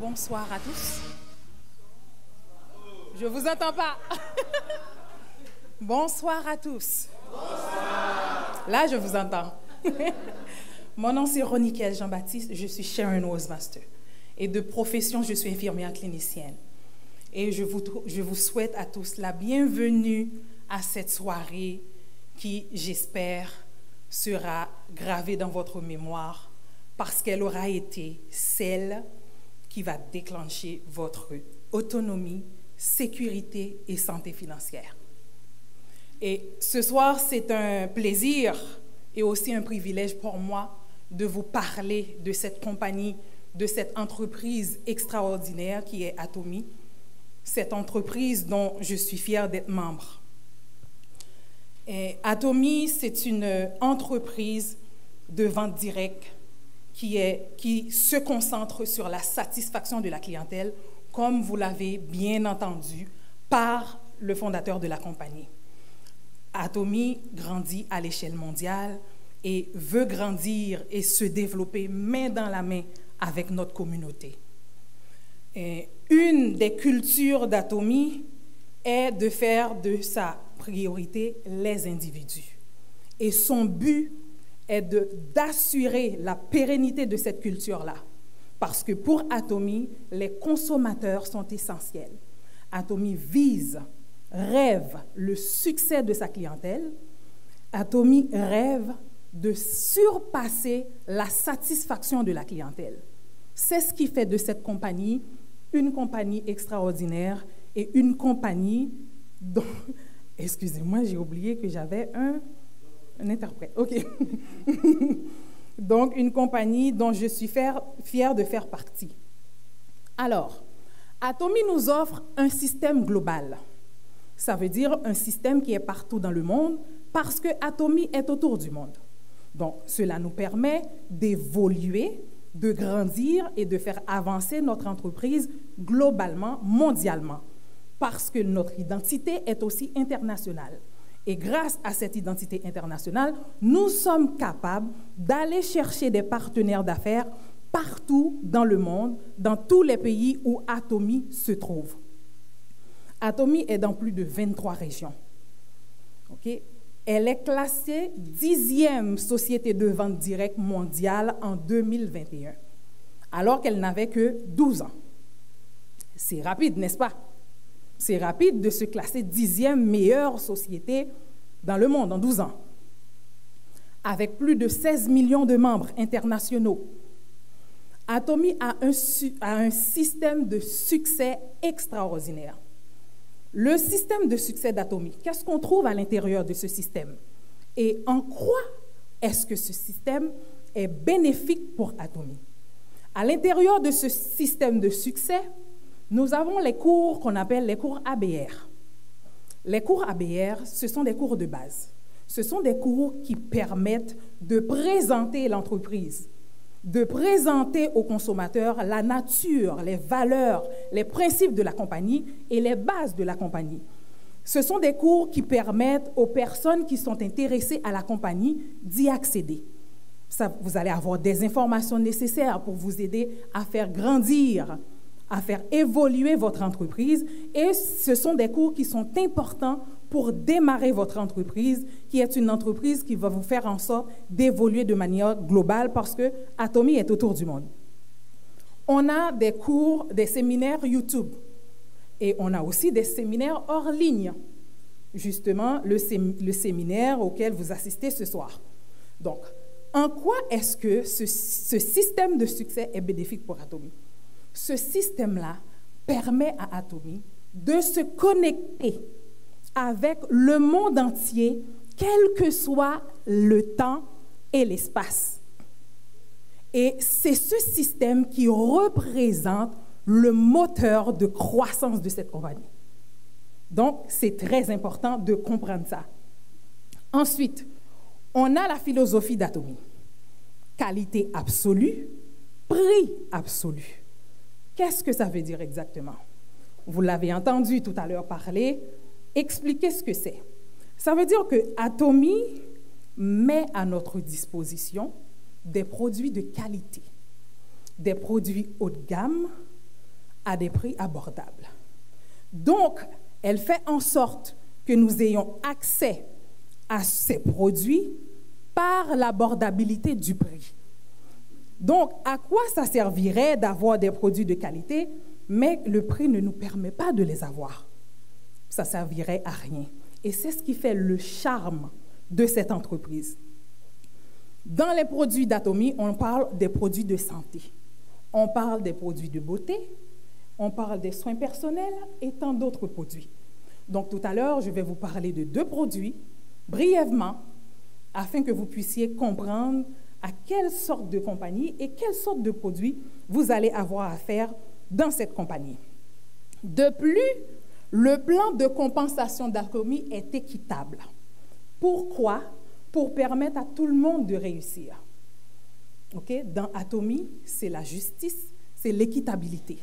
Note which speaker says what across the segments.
Speaker 1: Bonsoir à tous. Je ne vous entends pas. Bonsoir à tous. Bonsoir. Là, je vous entends. Mon nom, c'est Roniquel Jean-Baptiste. Je suis Sharon Osemaster. Et de profession, je suis infirmière clinicienne. Et je vous souhaite à tous la bienvenue à cette soirée qui, j'espère, sera gravée dans votre mémoire parce qu'elle aura été celle qui va déclencher votre autonomie, sécurité et santé financière. Et ce soir, c'est un plaisir et aussi un privilège pour moi de vous parler de cette compagnie, de cette entreprise extraordinaire qui est Atomi, cette entreprise dont je suis fière d'être membre. Et Atomi, c'est une entreprise de vente directe qui se concentre sur la satisfaction de la clientèle, comme vous l'avez bien entendu, par le fondateur de la compagnie. Atomi grandit à l'échelle mondiale et veut grandir et se développer main dans la main avec notre communauté. Et une des cultures d'Atomi est de faire de sa priorité les individus. Et son but est d'assurer la pérennité de cette culture-là. Parce que pour Atomi, les consommateurs sont essentiels. Atomi vise, rêve le succès de sa clientèle. Atomi rêve de surpasser la satisfaction de la clientèle. C'est ce qui fait de cette compagnie une compagnie extraordinaire et une compagnie dont... Excusez-moi, j'ai oublié que j'avais un interprète. OK. Donc, une compagnie dont je suis fière de faire partie. Alors, Atomi nous offre un système global. Ça veut dire un système qui est partout dans le monde parce que Atomi est autour du monde. Donc, cela nous permet d'évoluer, de grandir et de faire avancer notre entreprise globalement, mondialement, parce que notre identité est aussi internationale. Et grâce à cette identité internationale, nous sommes capables d'aller chercher des partenaires d'affaires partout dans le monde, dans tous les pays où Atomi se trouve. Atomi est dans plus de 23 régions. Okay? Elle est classée 10e société de vente directe mondiale en 2021, alors qu'elle n'avait que 12 ans. C'est rapide, n'est-ce pas? C'est rapide de se classer 10e meilleure société dans le monde en 12 ans. Avec plus de 16 millions de membres internationaux, Atomi a un système de succès extraordinaire. Le système de succès d'Atomi, qu'est-ce qu'on trouve à l'intérieur de ce système? Et en quoi est-ce que ce système est bénéfique pour Atomi? À l'intérieur de ce système de succès, nous avons les cours qu'on appelle les cours ABR. Les cours ABR, ce sont des cours de base. Ce sont des cours qui permettent de présenter l'entreprise, de présenter aux consommateurs la nature, les valeurs, les principes de la compagnie et les bases de la compagnie. Ce sont des cours qui permettent aux personnes qui sont intéressées à la compagnie d'y accéder. Vous allez avoir des informations nécessaires pour vous aider à faire grandir, à faire évoluer votre entreprise. Et ce sont des cours qui sont importants pour démarrer votre entreprise, qui est une entreprise qui va vous faire en sorte d'évoluer de manière globale parce que Atomi est autour du monde. On a des cours, des séminaires YouTube et on a aussi des séminaires hors ligne. Justement, le séminaire auquel vous assistez ce soir. Donc, en quoi est-ce que ce système de succès est bénéfique pour Atomi? Ce système-là permet à Atomi de se connecter avec le monde entier, quel que soit le temps et l'espace. Et c'est ce système qui représente le moteur de croissance de cette compagnie. Donc, c'est très important de comprendre ça. Ensuite, on a la philosophie d'Atomi. Qualité absolue, prix absolu. Qu'est-ce que ça veut dire exactement? Vous l'avez entendu tout à l'heure parler. Expliquez ce que c'est. Ça veut dire que Atomi met à notre disposition des produits de qualité, des produits haut de gamme, à des prix abordables. Donc, elle fait en sorte que nous ayons accès à ces produits par l'abordabilité du prix. Donc, à quoi ça servirait d'avoir des produits de qualité, mais le prix ne nous permet pas de les avoir? Ça servirait à rien. Et c'est ce qui fait le charme de cette entreprise. Dans les produits d'Atomy, on parle des produits de santé. On parle des produits de beauté, on parle des soins personnels et tant d'autres produits. Donc, tout à l'heure, je vais vous parler de 2 produits, brièvement, afin que vous puissiez comprendre à quelle sorte de compagnie et quelle sorte de produits vous allez avoir affaire dans cette compagnie. De plus, le plan de compensation d'Atomy est équitable. Pourquoi? Pour permettre à tout le monde de réussir. Okay? Dans Atomy, c'est la justice, c'est l'équitabilité.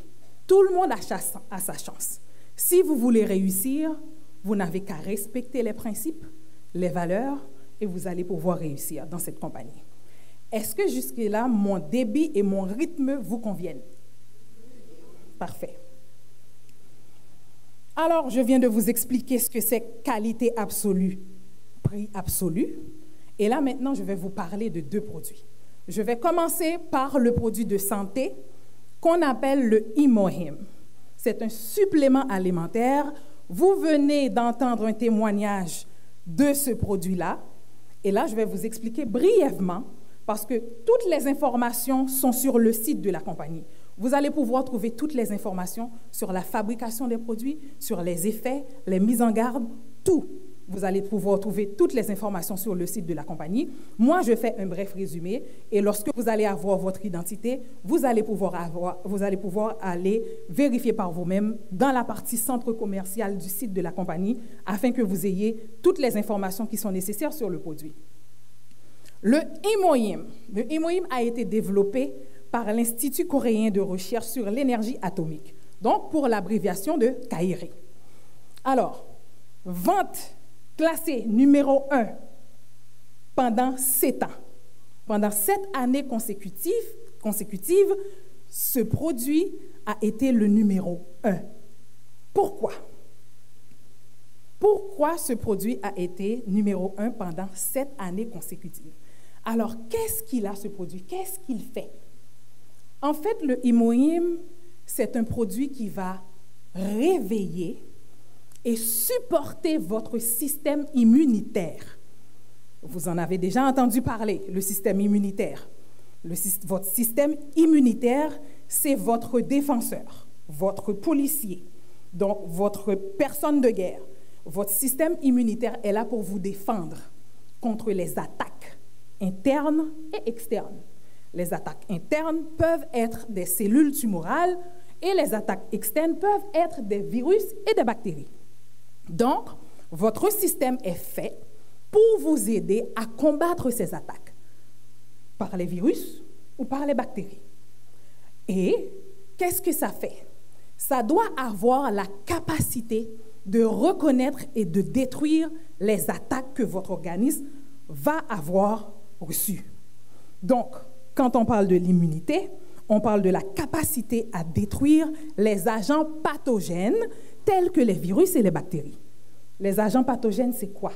Speaker 1: Tout le monde a sa chance. Si vous voulez réussir, vous n'avez qu'à respecter les principes, les valeurs, et vous allez pouvoir réussir dans cette compagnie. Est-ce que jusque-là, mon débit et mon rythme vous conviennent? Parfait. Alors, je viens de vous expliquer ce que c'est qualité absolue, prix absolu. Et là, maintenant, je vais vous parler de 2 produits. Je vais commencer par le produit de santé qu'on appelle le Imohim. C'est un supplément alimentaire. Vous venez d'entendre un témoignage de ce produit-là. Et là, je vais vous expliquer brièvement, parce que toutes les informations sont sur le site de la compagnie. Vous allez pouvoir trouver toutes les informations sur la fabrication des produits, sur les effets, les mises en garde, tout. Vous allez pouvoir trouver toutes les informations sur le site de la compagnie. Moi, je fais un bref résumé. Et lorsque vous allez avoir votre identité, vous allez pouvoir aller vérifier par vous-même dans la partie centre commercial du site de la compagnie afin que vous ayez toutes les informations qui sont nécessaires sur le produit. Le Imohim a été développé par l'Institut coréen de recherche sur l'énergie atomique, donc pour l'abréviation de KAIRI. Alors, vente classé numéro 1 pendant 7 ans. Pendant 7 années consécutives, ce produit a été le numéro 1. Pourquoi? Pourquoi ce produit a été numéro 1 pendant 7 années consécutives? Alors, qu'est-ce qu'il a, ce produit? Qu'est-ce qu'il fait? En fait, le Imohim, c'est un produit qui va réveiller et supporter votre système immunitaire. Vous en avez déjà entendu parler, le système immunitaire. Votre système immunitaire, c'est votre défenseur, votre policier, donc votre personne de guerre. Votre système immunitaire est là pour vous défendre contre les attaques internes et externes. Les attaques internes peuvent être des cellules tumorales et les attaques externes peuvent être des virus et des bactéries. Donc, votre système est fait pour vous aider à combattre ces attaques par les virus ou par les bactéries. Et qu'est-ce que ça fait? Ça doit avoir la capacité de reconnaître et de détruire les attaques que votre organisme va avoir reçues. Donc, quand on parle de l'immunité, on parle de la capacité à détruire les agents pathogènes tels que les virus et les bactéries. Les agents pathogènes, c'est quoi?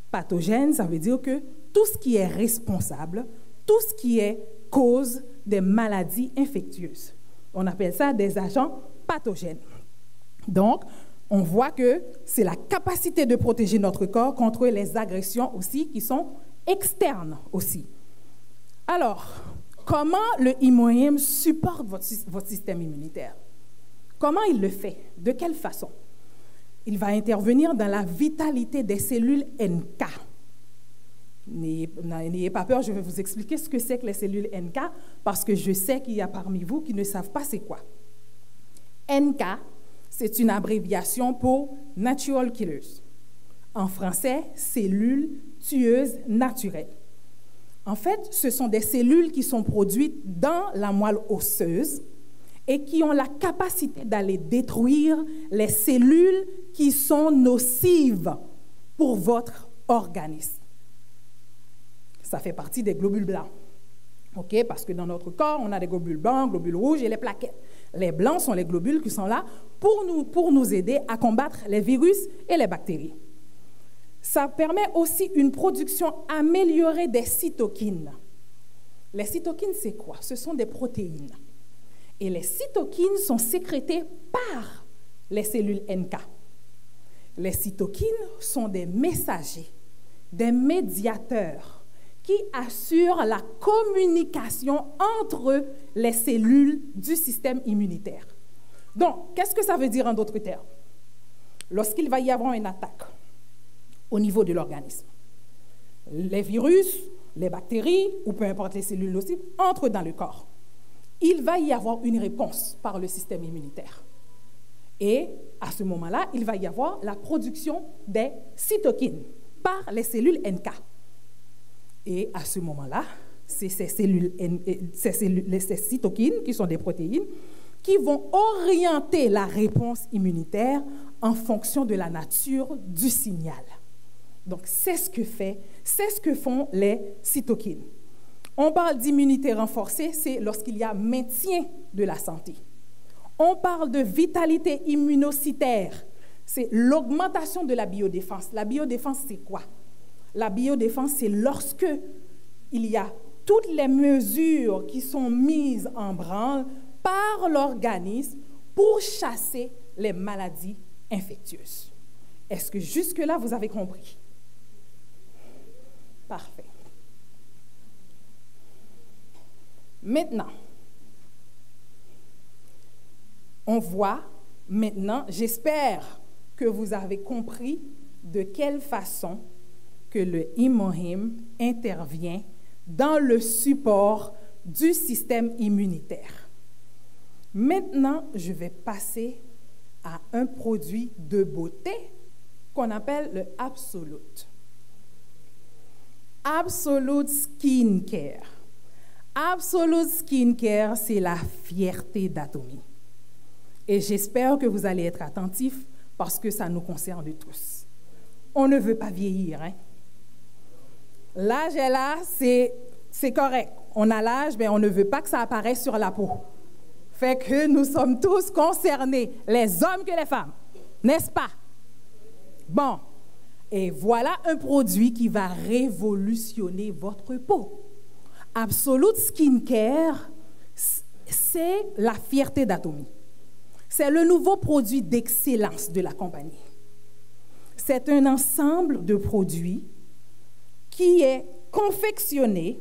Speaker 1: Pathogène, ça veut dire que tout ce qui est responsable, tout ce qui est cause des maladies infectieuses. On appelle ça des agents pathogènes. Donc, on voit que c'est la capacité de protéger notre corps contre les agressions aussi qui sont externes aussi. Alors, comment le Imohim supporte votre système immunitaire? Comment il le fait? De quelle façon? Il va intervenir dans la vitalité des cellules NK. N'ayez pas peur, je vais vous expliquer ce que c'est que les cellules NK, parce que je sais qu'il y a parmi vous qui ne savent pas c'est quoi. NK, c'est une abréviation pour Natural Killers. En français, cellules tueuses naturelles. En fait, ce sont des cellules qui sont produites dans la moelle osseuse et qui ont la capacité d'aller détruire les cellules qui sont nocives pour votre organisme. Ça fait partie des globules blancs. OK? Parce que dans notre corps, on a des globules blancs, globules rouges et les plaquettes. Les blancs sont les globules qui sont là pour nous aider à combattre les virus et les bactéries. Ça permet aussi une production améliorée des cytokines. Les cytokines, c'est quoi? Ce sont des protéines. Et les cytokines sont sécrétées par les cellules NK. Les cytokines sont des messagers, des médiateurs qui assurent la communication entre les cellules du système immunitaire. Donc, qu'est-ce que ça veut dire en d'autres termes? Lorsqu'il va y avoir une attaque au niveau de l'organisme, les virus, les bactéries, ou peu importe les cellules nocives, entrent dans le corps. Il va y avoir une réponse par le système immunitaire. Et à ce moment-là, il va y avoir la production des cytokines par les cellules NK. Et à ce moment-là, c'est ces cytokines, qui sont des protéines, qui vont orienter la réponse immunitaire en fonction de la nature du signal. Donc, c'est ce que font les cytokines. On parle d'immunité renforcée, c'est lorsqu'il y a maintien de la santé. On parle de vitalité immunocytaire, c'est l'augmentation de la biodéfense. La biodéfense, c'est quoi? La biodéfense, c'est lorsque il y a toutes les mesures qui sont mises en branle par l'organisme pour chasser les maladies infectieuses. Est-ce que jusque-là, vous avez compris? Parfait. Maintenant, on voit maintenant, j'espère que vous avez compris de quelle façon que le Imohim intervient dans le support du système immunitaire. Maintenant, je vais passer à un produit de beauté qu'on appelle le Absolute. Absolute Skincare. Absolute Skincare, c'est la fierté d'Atomy. Et j'espère que vous allez être attentifs parce que ça nous concerne tous. On ne veut pas vieillir, hein? L'âge est là, c'est correct. On a l'âge, mais on ne veut pas que ça apparaisse sur la peau. Fait que nous sommes tous concernés, les hommes que les femmes, n'est-ce pas? Bon, et voilà un produit qui va révolutionner votre peau. Absolute Skincare, c'est la fierté d'Atomy. C'est le nouveau produit d'excellence de la compagnie. C'est un ensemble de produits qui est confectionné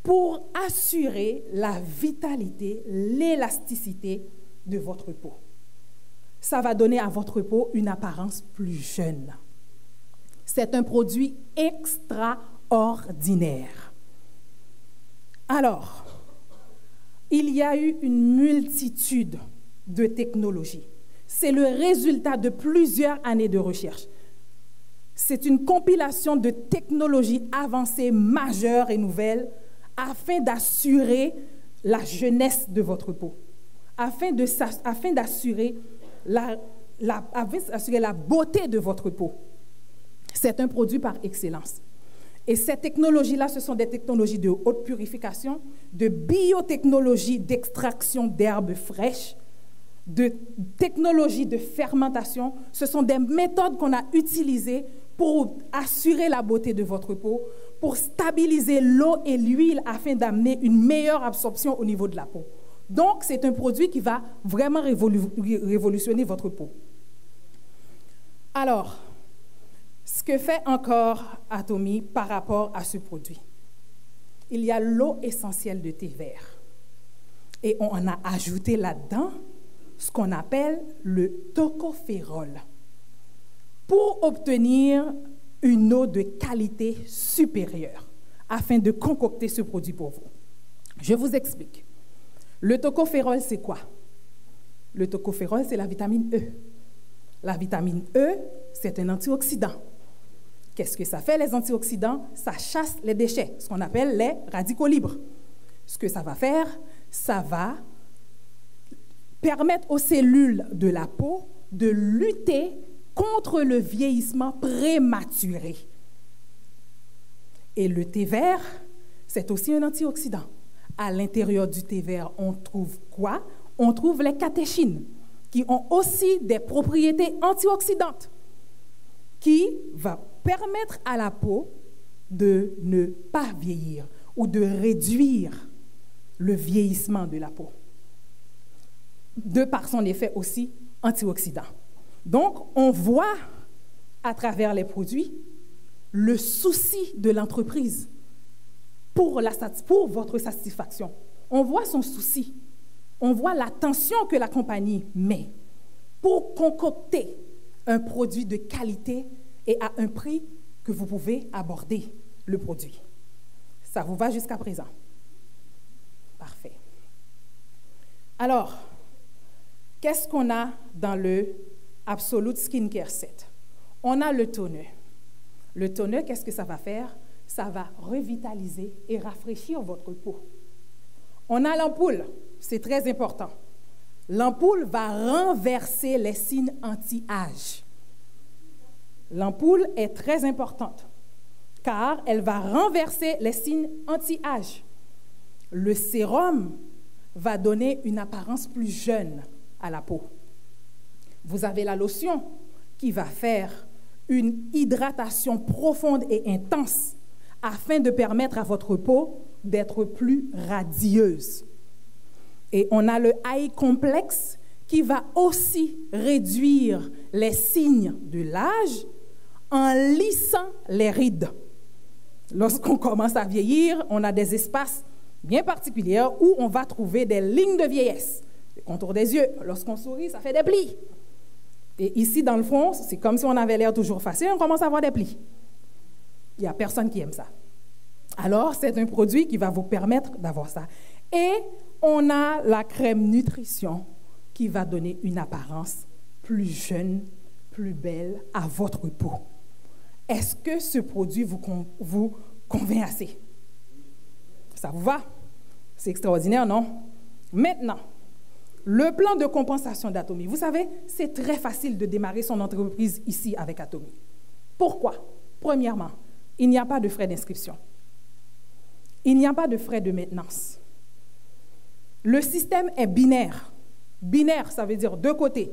Speaker 1: pour assurer la vitalité, l'élasticité de votre peau. Ça va donner à votre peau une apparence plus jeune. C'est un produit extraordinaire. Alors, il y a eu une multitude de technologies. C'est le résultat de plusieurs années de recherche. C'est une compilation de technologies avancées majeures et nouvelles afin d'assurer la jeunesse de votre peau, afin d'assurer la beauté de votre peau. C'est un produit par excellence. Et ces technologies-là, ce sont des technologies de haute purification, de biotechnologie d'extraction d'herbes fraîches, de technologie de fermentation. Ce sont des méthodes qu'on a utilisées pour assurer la beauté de votre peau, pour stabiliser l'eau et l'huile afin d'amener une meilleure absorption au niveau de la peau. Donc, c'est un produit qui va vraiment révolutionner votre peau. Alors, ce que fait encore Atomy par rapport à ce produit, il y a l'eau essentielle de thé vert. Et on en a ajouté là-dedans ce qu'on appelle le tocophérol pour obtenir une eau de qualité supérieure afin de concocter ce produit pour vous. Je vous explique. Le tocophérol, c'est quoi? Le tocophérol, c'est la vitamine E. La vitamine E, c'est un antioxydant. Qu'est-ce que ça fait, les antioxydants? Ça chasse les déchets, ce qu'on appelle les radicaux libres. Ce que ça va faire, ça va permettre aux cellules de la peau de lutter contre le vieillissement prématuré. Et le thé vert, c'est aussi un antioxydant. À l'intérieur du thé vert, on trouve quoi? On trouve les catéchines, qui ont aussi des propriétés antioxydantes, qui vont permettre à la peau de ne pas vieillir ou de réduire le vieillissement de la peau, de par son effet aussi antioxydant. Donc, on voit à travers les produits le souci de l'entreprise pour votre satisfaction. On voit son souci, on voit l'attention que la compagnie met pour concocter un produit de qualité et à un prix que vous pouvez aborder le produit. Ça vous va jusqu'à présent? Parfait. Alors, qu'est-ce qu'on a dans le Absolute Skincare Set? On a le toner. Le toner, qu'est-ce que ça va faire? Ça va revitaliser et rafraîchir votre peau. On a l'ampoule, c'est très important. L'ampoule va renverser les signes anti-âge. L'ampoule est très importante car elle va renverser les signes anti-âge. Le sérum va donner une apparence plus jeune à la peau. Vous avez la lotion qui va faire une hydratation profonde et intense afin de permettre à votre peau d'être plus radieuse. Et on a le Eye Complex qui va aussi réduire les signes de l'âge en lissant les rides. Lorsqu'on commence à vieillir, on a des espaces bien particuliers où on va trouver des lignes de vieillesse, les contours des yeux. Lorsqu'on sourit, ça fait des plis. Et ici, dans le front, c'est comme si on avait l'air toujours facile, on commence à avoir des plis. Il n'y a personne qui aime ça. Alors, c'est un produit qui va vous permettre d'avoir ça. Et on a la crème nutrition qui va donner une apparence plus jeune, plus belle à votre peau. Est-ce que ce produit vous convainc assez? Ça vous va? C'est extraordinaire, non? Maintenant, le plan de compensation d'Atomy. Vous savez, c'est très facile de démarrer son entreprise ici avec Atomy. Pourquoi? Premièrement, il n'y a pas de frais d'inscription. Il n'y a pas de frais de maintenance. Le système est binaire. Binaire, ça veut dire deux côtés.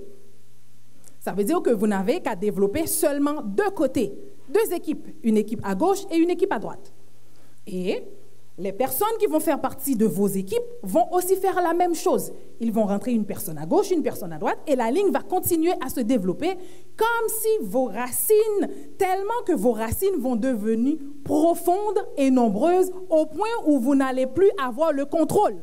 Speaker 1: Ça veut dire que vous n'avez qu'à développer seulement deux côtés, deux équipes, une équipe à gauche et une équipe à droite. Et les personnes qui vont faire partie de vos équipes vont aussi faire la même chose. Ils vont rentrer une personne à gauche, une personne à droite, et la ligne va continuer à se développer comme si vos racines, tellement que vos racines vont devenir profondes et nombreuses au point où vous n'allez plus avoir le contrôle.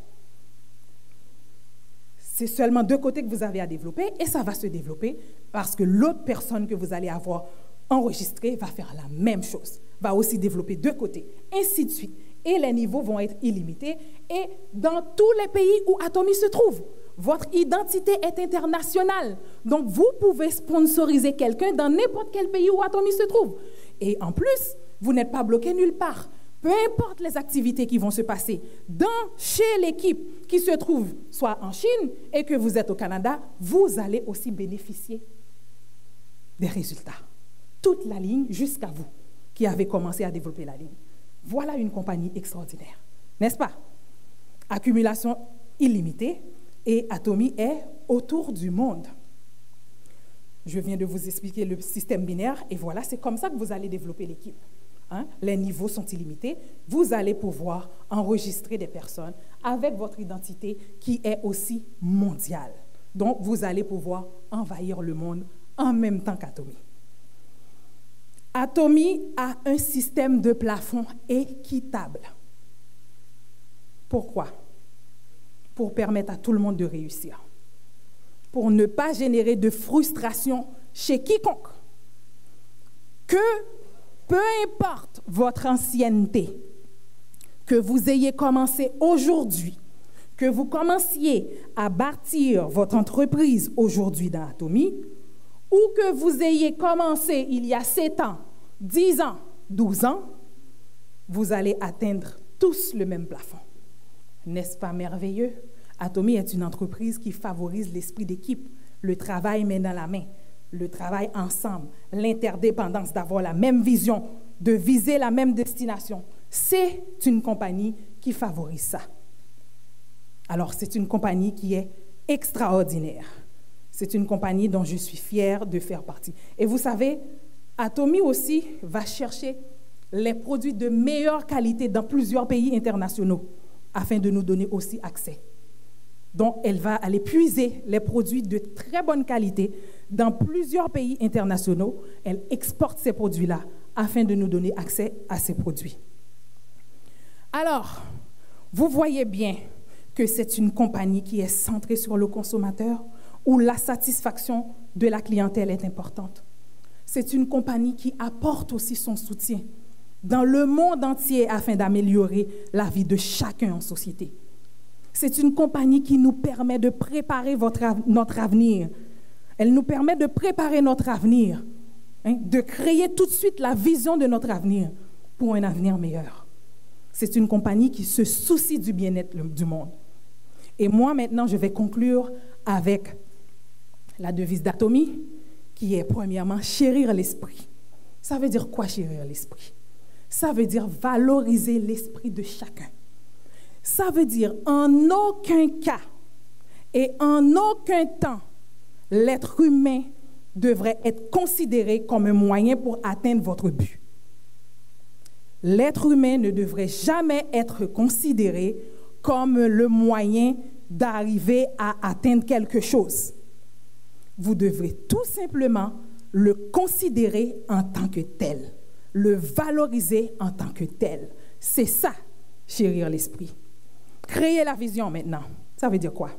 Speaker 1: C'est seulement deux côtés que vous avez à développer et ça va se développer parce que l'autre personne que vous allez avoir enregistrée va faire la même chose, va aussi développer deux côtés, ainsi de suite. Et les niveaux vont être illimités. Et dans tous les pays où Atomy se trouve, votre identité est internationale. Donc, vous pouvez sponsoriser quelqu'un dans n'importe quel pays où Atomy se trouve. Et en plus, vous n'êtes pas bloqué nulle part. Peu importe les activités qui vont se passer chez l'équipe qui se trouve soit en Chine et que vous êtes au Canada, vous allez aussi bénéficier des résultats. Toute la ligne jusqu'à vous qui avez commencé à développer la ligne. Voilà une compagnie extraordinaire, n'est-ce pas? Accumulation illimitée et Atomy est autour du monde. Je viens de vous expliquer le système binaire et voilà, c'est comme ça que vous allez développer l'équipe. Les niveaux sont illimités. Vous allez pouvoir enregistrer des personnes avec votre identité qui est aussi mondiale. Donc, vous allez pouvoir envahir le monde en même temps qu'Atomy. Atomy a un système de plafond équitable. Pourquoi? Pour permettre à tout le monde de réussir. Pour ne pas générer de frustration chez quiconque. Que peu importe votre ancienneté, que vous ayez commencé aujourd'hui, que vous commenciez à bâtir votre entreprise aujourd'hui dans Atomy, ou que vous ayez commencé il y a 7 ans, 10 ans, 12 ans, vous allez atteindre tous le même plafond. N'est-ce pas merveilleux? Atomy est une entreprise qui favorise l'esprit d'équipe, le travail main dans la main, le travail ensemble, l'interdépendance, d'avoir la même vision, de viser la même destination. C'est une compagnie qui favorise ça. Alors, c'est une compagnie qui est extraordinaire. C'est une compagnie dont je suis fière de faire partie. Et vous savez, Atomy aussi va chercher les produits de meilleure qualité dans plusieurs pays internationaux afin de nous donner aussi accès. Donc, elle va aller puiser les produits de très bonne qualité dans plusieurs pays internationaux. Elle exporte ces produits-là afin de nous donner accès à ces produits. Alors, vous voyez bien que c'est une compagnie qui est centrée sur le consommateur, où la satisfaction de la clientèle est importante. C'est une compagnie qui apporte aussi son soutien dans le monde entier afin d'améliorer la vie de chacun en société. C'est une compagnie qui nous permet de préparer notre avenir. Elle nous permet de préparer notre avenir, de créer tout de suite la vision de notre avenir pour un avenir meilleur. C'est une compagnie qui se soucie du bien-être du monde. Et moi, maintenant, je vais conclure avec la devise d'Atomy, qui est premièrement chérir l'esprit. Ça veut dire quoi, chérir l'esprit? Ça veut dire valoriser l'esprit de chacun. Ça veut dire en aucun cas et en aucun temps, l'être humain devrait être considéré comme un moyen pour atteindre votre but. L'être humain ne devrait jamais être considéré comme le moyen d'arriver à atteindre quelque chose. Vous devrez tout simplement le considérer en tant que tel, le valoriser en tant que tel. C'est ça, chérir l'esprit. Créer la vision maintenant, ça veut dire quoi?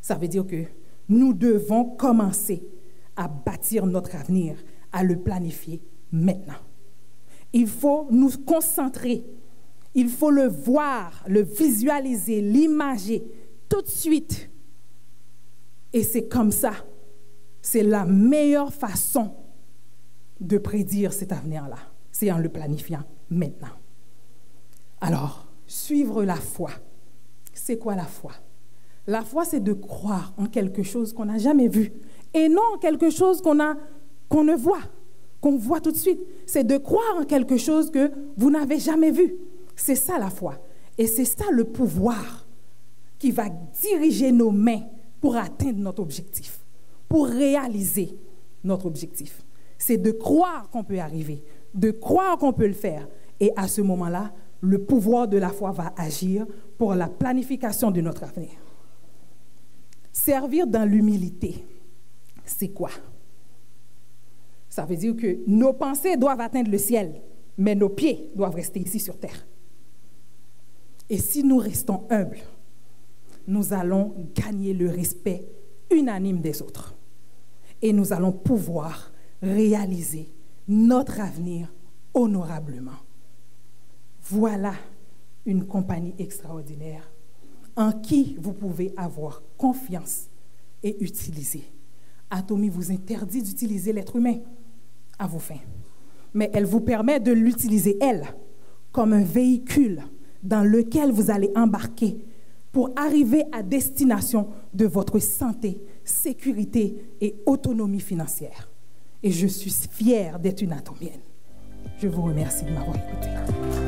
Speaker 1: Ça veut dire que nous devons commencer à bâtir notre avenir, à le planifier maintenant. Il faut nous concentrer, il faut le voir, le visualiser, l'imager tout de suite. Et c'est comme ça, c'est la meilleure façon de prédire cet avenir-là, c'est en le planifiant maintenant. Alors, suivre la foi. C'est quoi la foi? La foi, c'est de croire en quelque chose qu'on n'a jamais vu et non en quelque chose qu'on ne voit, qu'on voit tout de suite. C'est de croire en quelque chose que vous n'avez jamais vu. C'est ça la foi. Et c'est ça le pouvoir qui va diriger nos mains pour atteindre notre objectif, pour réaliser notre objectif. C'est de croire qu'on peut arriver, de croire qu'on peut le faire. Et à ce moment-là, le pouvoir de la foi va agir pour la planification de notre avenir. Servir dans l'humilité, c'est quoi? Ça veut dire que nos pensées doivent atteindre le ciel, mais nos pieds doivent rester ici sur terre. Et si nous restons humbles, nous allons gagner le respect unanime des autres. Et nous allons pouvoir réaliser notre avenir honorablement. Voilà une compagnie extraordinaire en qui vous pouvez avoir confiance et utiliser. Atomy vous interdit d'utiliser l'être humain à vos fins, mais elle vous permet de l'utiliser, elle, comme un véhicule dans lequel vous allez embarquer pour arriver à destination de votre santé, sécurité et autonomie financière. Et je suis fière d'être une atomienne. Je vous remercie de m'avoir écouté.